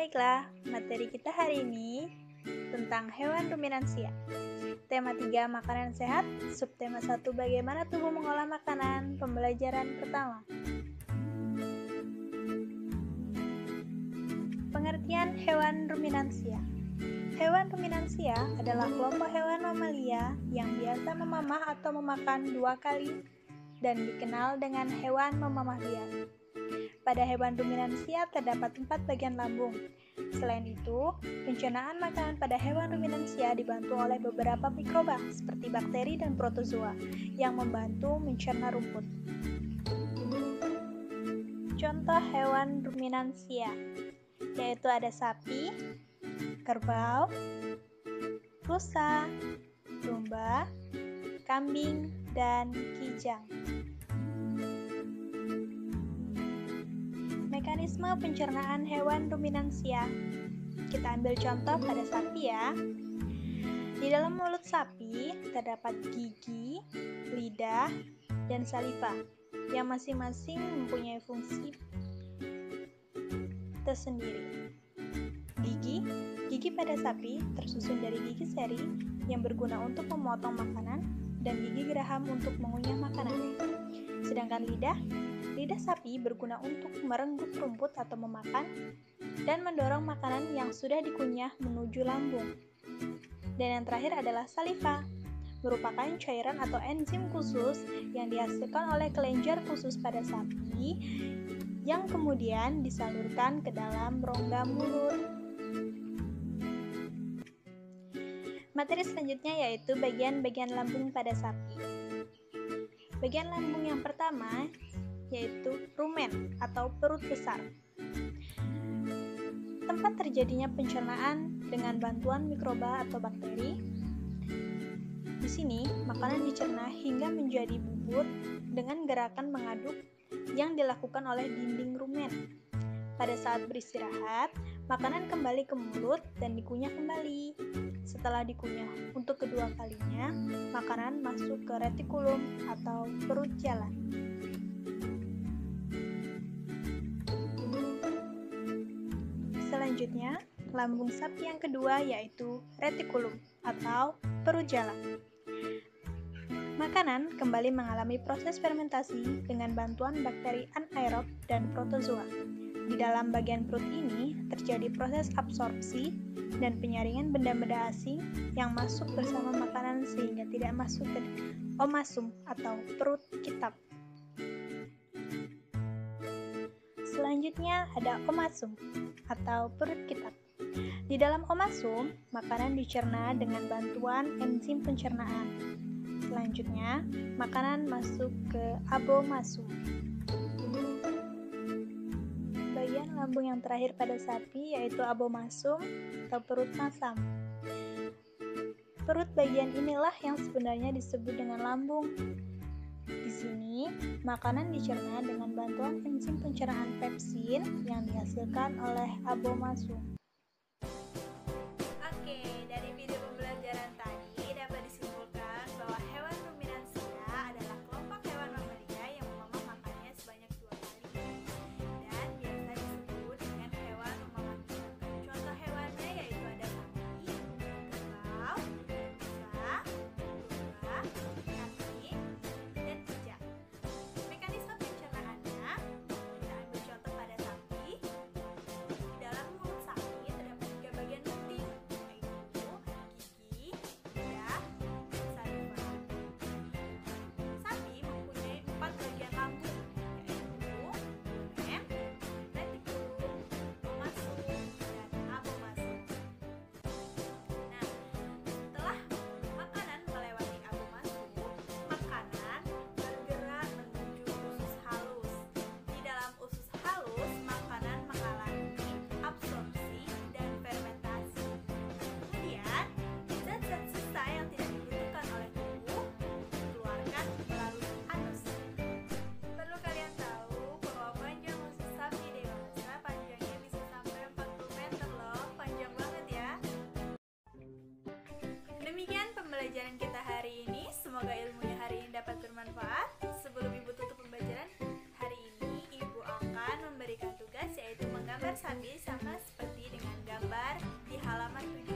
Baiklah, materi kita hari ini tentang hewan ruminansia. Tema 3, makanan sehat. Subtema 1, bagaimana tubuh mengolah makanan. Pembelajaran pertama. Pengertian hewan ruminansia. Hewan ruminansia adalah kelompok hewan mamalia yang biasa memamah atau memakan 2 kali dan dikenal dengan hewan memamah liar. Pada hewan ruminansia terdapat 4 bagian lambung. Selain itu, pencernaan makanan pada hewan ruminansia dibantu oleh beberapa mikroba seperti bakteri dan protozoa yang membantu mencerna rumput. Contoh hewan ruminansia yaitu ada sapi, kerbau, rusa, domba, kambing, dan kijang. Mekanisme pencernaan hewan ruminansia. Kita ambil contoh pada sapi ya. Di dalam mulut sapi terdapat gigi, lidah, dan saliva yang masing-masing mempunyai fungsi tersendiri. Gigi pada sapi tersusun dari gigi seri yang berguna untuk memotong makanan dan gigi geraham untuk mengunyah makanan. Sedangkan lidah sapi berguna untuk merenggut rumput atau memakan dan mendorong makanan yang sudah dikunyah menuju lambung. Dan yang terakhir adalah saliva, merupakan cairan atau enzim khusus yang dihasilkan oleh kelenjar khusus pada sapi yang kemudian disalurkan ke dalam rongga mulut. Materi selanjutnya yaitu bagian-bagian lambung pada sapi. Bagian lambung yang pertama yaitu rumen atau perut besar. Tempat terjadinya pencernaan dengan bantuan mikroba atau bakteri. Di sini, makanan dicerna hingga menjadi bubur dengan gerakan mengaduk yang dilakukan oleh dinding rumen. Pada saat beristirahat, makanan kembali ke mulut dan dikunyah kembali. Setelah dikunyah untuk kedua kalinya, makanan masuk ke retikulum atau perut jalan. Selanjutnya, lambung sapi yang kedua yaitu retikulum atau perut jalan. Makanan kembali mengalami proses fermentasi dengan bantuan bakteri anaerob dan protozoa. Di dalam bagian perut ini terjadi proses absorpsi dan penyaringan benda-benda asing yang masuk bersama makanan sehingga tidak masuk ke omasum atau perut kitab. Selanjutnya ada omasum atau perut kitab. Di dalam omasum, makanan dicerna dengan bantuan enzim pencernaan. Selanjutnya, makanan masuk ke abomasum. Bagian lambung yang terakhir pada sapi yaitu abomasum atau perut masam. Perut bagian inilah yang sebenarnya disebut dengan lambung. Di sini, makanan dicerna dengan bantuan enzim pencernaan pepsin yang dihasilkan oleh abomasum. Oke, dari video pembelajaran tadi dapat disimpulkan bahwa hewan ruminansia adalah kelompok hewan mamalia yang memamah makanannya sebanyak 2 kali dan biasa disebut dengan hewan memamah liar. Contoh hewannya yaitu ada sapi, kerbau, rusa, domba, kambing, dan kijang. Mekanisme pencernaannya, kita ambil contoh pada sapi. Di dalam mulut sapi terdapat 3 bagian penting, yaitu gigi, lidah, dan saliva. Sapi mempunyai 4 bagian lambung, yaitu rumen, retikulum, omasum, dan abomasum. Nah, setelah makanan melewati abomasum, makanan bergerak menuju usus halus. Di dalam usus halus, makanan mengalami absorpsi dan fermentasi. Kemudian, zat-zat sisa yang tidak dibutuhkan oleh tubuh dikeluarkan melalui anus. Perlu kalian tahu bahwa panjang usus sapi dewasa panjangnya bisa sampai 40 meter loh, panjang banget ya. Demikian pembelajaran kita hari ini. Semoga ilmunya hari ini dapat bermanfaat. Sebelum Ibu tutup pembelajaran hari ini, Ibu akan memberikan tugas yaitu menggambar sapi sama seperti dengan halaman 7.